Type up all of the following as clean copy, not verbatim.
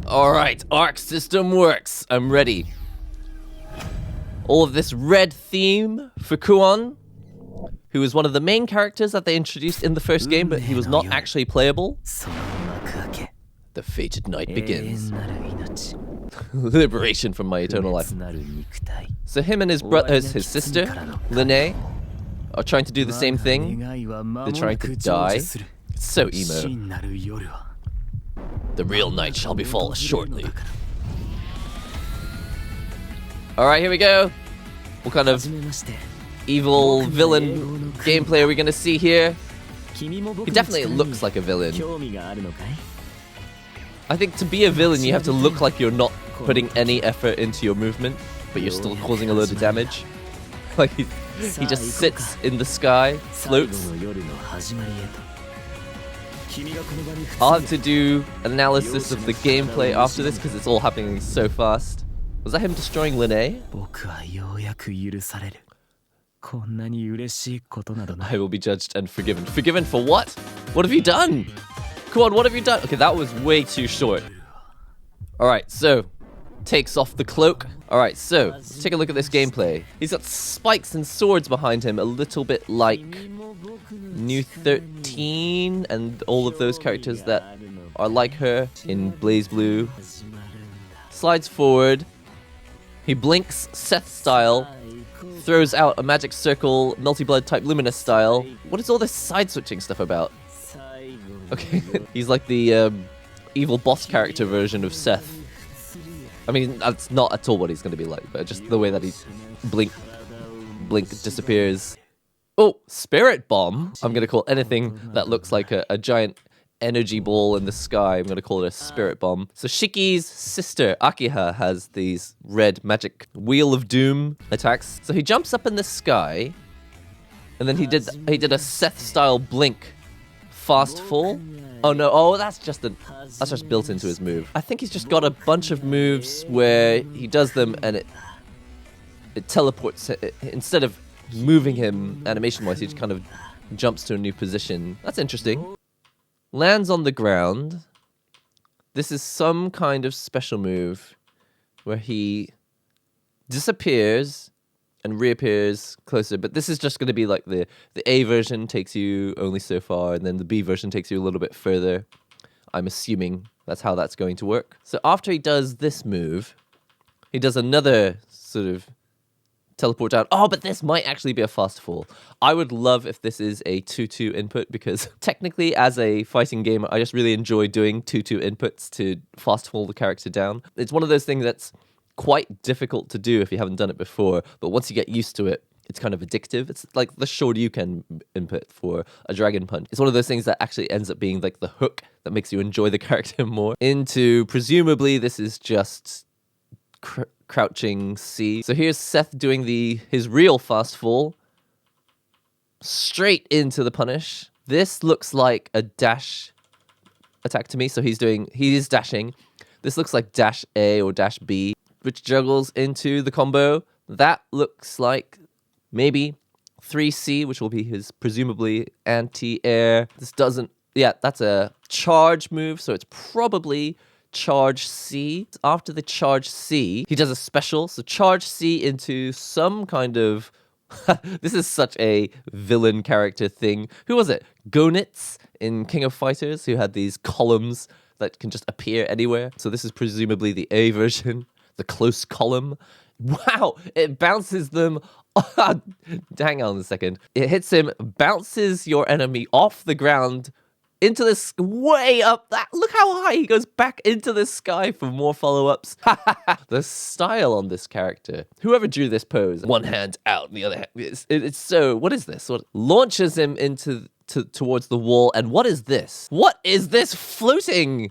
Alright, Arc System works. I'm ready. All of this red theme for Kuon, who is one of the main characters that they introduced in the first game, but he was not actually playable. The fated night begins. Liberation from my eternal life. So him and his sister, Linnae, are trying to do the same thing. They're trying to die. It's so emo. The real night shall befall us shortly. Alright, here we go. What kind of evil villain gameplay are we gonna see here? He definitely looks like a villain. I think to be a villain you have to look like you're not putting any effort into your movement, but you're still causing a load of damage. Like he just sits in the sky, floats. I'll have to do an analysis of the gameplay after this because it's all happening so fast. Was that him destroying Linnae? I will be judged and forgiven. Forgiven for what? What have you done? Kuon, what have you done? Okay, that was way too short. Alright, so takes off the cloak. Alright, so let's take a look at this gameplay. He's got spikes and swords behind him, a little bit like UNI2 and all of those characters that are like her in Blaze Blue. Slides forward. He blinks Seth style, throws out a magic circle, multi-blood type luminous style. What is all this side switching stuff about? Okay, he's like the evil boss character version of Seth. I mean, that's not at all what he's going to be like, but just the way that he blink disappears. Oh, Spirit Bomb. I'm going to call anything that looks like a giant energy ball in the sky. I'm going to call it a Spirit Bomb. So Shiki's sister, Akiha, has these red magic Wheel of Doom attacks. So he jumps up in the sky, and then he did a Seth-style blink. Fast fall? Oh no, oh that's just built into his move. I think he's just got a bunch of moves where he does them and it teleports, instead of moving him animation-wise, he just kind of jumps to a new position. That's interesting. Lands on the ground. This is some kind of special move where he disappears and reappears closer, but this is just going to be like the A version takes you only so far, and then the B version takes you a little bit further. I'm assuming that's how that's going to work. So after he does this move, he does another sort of teleport down. Oh, but this might actually be a fast fall. I would love if this is a 2-2 input, because technically as a fighting game, I just really enjoy doing 2-2 inputs to fast fall the character down. It's one of those things that's quite difficult to do if you haven't done it before, but once you get used to it, it's kind of addictive. It's like the Shoryuken input for a Dragon Punch. It's one of those things that actually ends up being like the hook that makes you enjoy the character more. Into, presumably, this is just crouching C. So here's Seth doing his real fast fall. Straight into the punish. This looks like a dash attack to me, so he is dashing. This looks like dash A or dash B, which juggles into the combo. That looks like maybe 3C, which will be his presumably anti-air. This doesn't, yeah, that's a charge move, so it's probably charge C. After the charge C, he does a special, so charge C into some kind of, this is such a villain character thing. Who was it? Gonitz in King of Fighters, who had these columns that can just appear anywhere. So this is presumably the A version. The close column. Wow, it bounces them. Hang on a second. It hits him, bounces your enemy off the ground into this way up. Look how high he goes back into the sky for more follow-ups. The style on this character. Whoever drew this pose, one hand out, the other hand. It's so. What is this? What launches him into towards the wall? And what is this? What is this floating?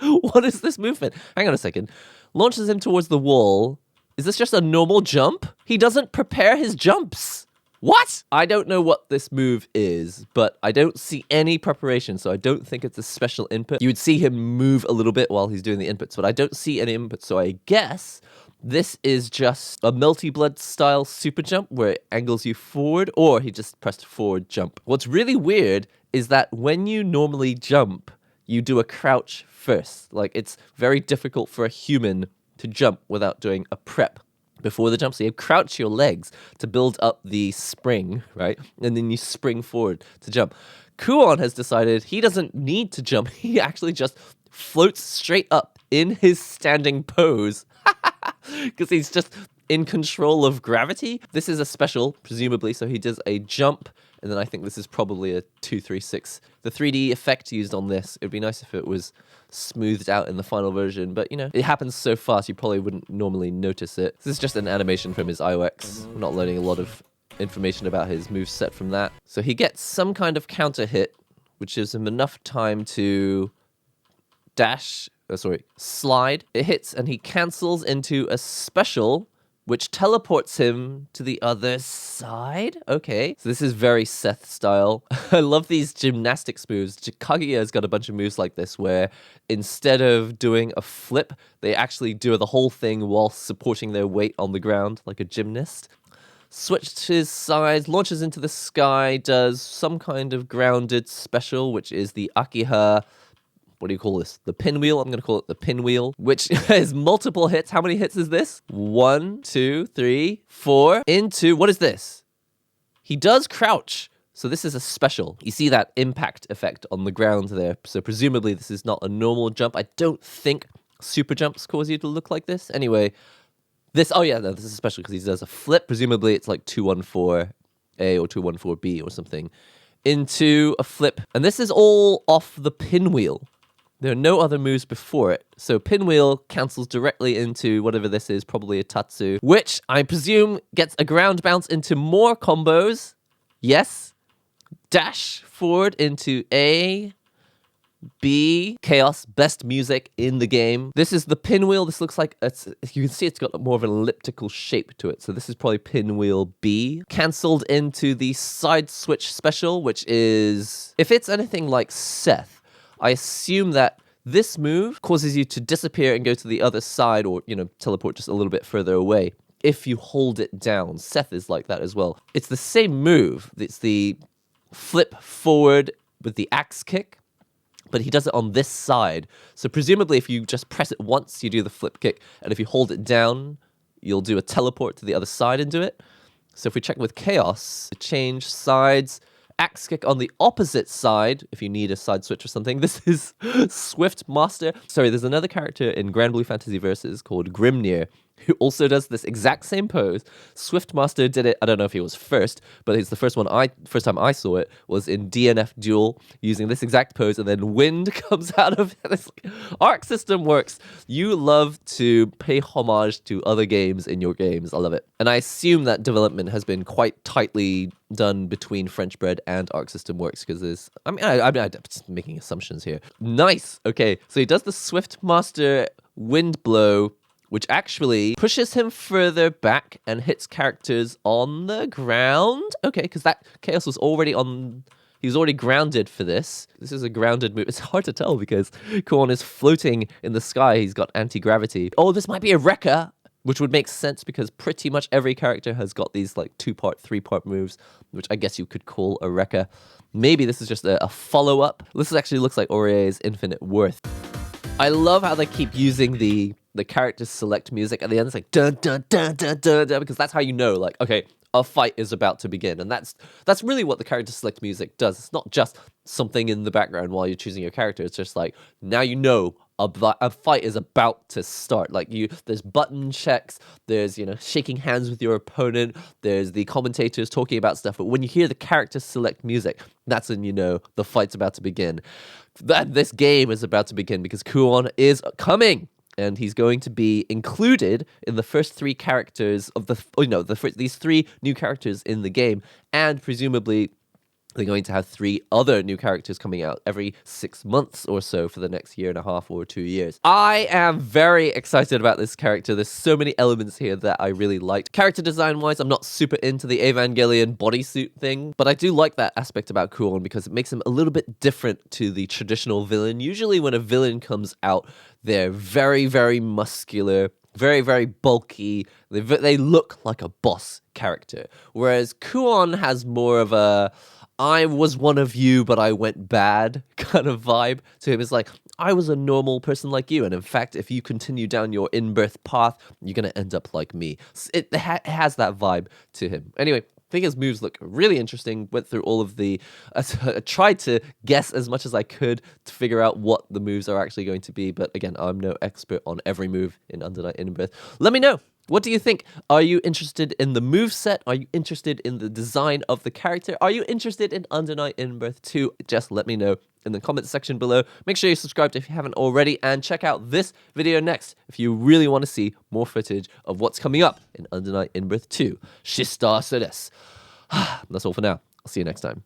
What is this movement? Hang on a second. Launches him towards the wall. Is this just a normal jump? He doesn't prepare his jumps. What? I don't know what this move is, but I don't see any preparation, so I don't think it's a special input. You would see him move a little bit while he's doing the inputs, but I don't see any inputs, so I guess this is just a multi-blood style super jump where it angles you forward, or he just pressed forward jump. What's really weird is that when you normally jump, you do a crouch first. Like, it's very difficult for a human to jump without doing a prep before the jump. So you crouch your legs to build up the spring, right? And then you spring forward to jump. Kuon has decided he doesn't need to jump. He actually just floats straight up in his standing pose because he's just in control of gravity. This is a special, presumably, so he does a jump, and then I think this is probably a 2-3-6. The 3D effect used on this, it'd be nice if it was smoothed out in the final version, but you know, it happens so fast you probably wouldn't normally notice it. This is just an animation from his IOX. We're not learning a lot of information about his moveset from that. So he gets some kind of counter hit, which gives him enough time to slide. It hits and he cancels into a special, which teleports him to the other side. Okay, so this is very Seth style. I love these gymnastics moves. Kaguya's got a bunch of moves like this where instead of doing a flip, they actually do the whole thing while supporting their weight on the ground like a gymnast. Switched his sides, launches into the sky, does some kind of grounded special, which is the Akiha. What do you call this? The pinwheel? I'm going to call it the pinwheel, which has multiple hits. How many hits is this? 1, 2, 3, 4. Into, what is this? He does crouch. So this is a special. You see that impact effect on the ground there. So presumably this is not a normal jump. I don't think super jumps cause you to look like this. Anyway, this is special because he does a flip. Presumably it's like 214A or 214B or something into a flip. And this is all off the pinwheel. There are no other moves before it. So pinwheel cancels directly into whatever this is, probably a Tatsu, which I presume gets a ground bounce into more combos. Yes. Dash forward into A, B, Chaos, best music in the game. This is the pinwheel. This looks like, you can see it's got more of an elliptical shape to it. So this is probably pinwheel B. Cancelled into the side switch special, which is, if it's anything like Seth, I assume that this move causes you to disappear and go to the other side or, you know, teleport just a little bit further away if you hold it down. Seth is like that as well. It's the same move. It's the flip forward with the axe kick, but he does it on this side. So presumably if you just press it once, you do the flip kick, and if you hold it down, you'll do a teleport to the other side and do it. So if we check with Chaos, change sides, axe kick on the opposite side, if you need a side switch or something. This is Swift Master. Sorry, there's another character in Grand Blue Fantasy Versus called Grimnir, who also does this exact same pose. Swift Master did it, I don't know if he was first, but it's the first time I saw it was in DNF Duel, using this exact pose, and then wind comes out of it. It's like, Arc System works. You love to pay homage to other games in your games. I love it. And I assume that development has been quite tightly done between French Bread and Arc System Works, because I'm just making assumptions here. Nice. Okay, so he does the Swift Master wind blow, which actually pushes him further back and hits characters on the ground. Okay, because that Chaos was already he was already grounded for this. This is a grounded move. It's hard to tell because Kuon is floating in the sky. He's got anti-gravity. Oh, this might be a Rekka, which would make sense because pretty much every character has got these like 2-part, 3-part moves, which I guess you could call a Rekka. Maybe this is just a follow-up. This actually looks like Aurier's Infinite Worth. I love how they keep using the character select music at the end. It's like dun dun dun dun dun dun, because that's how you know, like, okay, a fight is about to begin. And that's really what the character select music does. It's not just something in the background while you're choosing your character. It's just like, now you know a fight is about to start. Like, there's button checks, there's, you know, shaking hands with your opponent, there's the commentators talking about stuff. But when you hear the character select music, that's when you know the fight's about to begin. That this game is about to begin because Kuon is coming. And he's going to be included in the first 3 characters of these 3 new characters in the game. And presumably, they're going to have 3 other new characters coming out every 6 months or so for the next 1.5 years or 2 years. I am very excited about this character. There's so many elements here that I really liked. Character design-wise, I'm not super into the Evangelion bodysuit thing, but I do like that aspect about Kuon because it makes him a little bit different to the traditional villain. Usually when a villain comes out, they're very, very muscular, very, very bulky. They look like a boss character. Whereas Kuon has more of a I was one of you, but I went bad kind of vibe to him. It's like, I was a normal person like you, and in fact, if you continue down your in-birth path, you're going to end up like me. It has that vibe to him. Anyway, I think his moves look really interesting. Went through all of the... I tried to guess as much as I could to figure out what the moves are actually going to be, but again, I'm no expert on every move in Under Night In-Birth. Let me know. What do you think? Are you interested in the moveset? Are you interested in the design of the character? Are you interested in Under Night In-Birth 2? Just let me know in the comment section below. Make sure you subscribe if you haven't already, and check out this video next if you really want to see more footage of what's coming up in Under Night In-Birth 2. Shista Celes. That's all for now. I'll see you next time.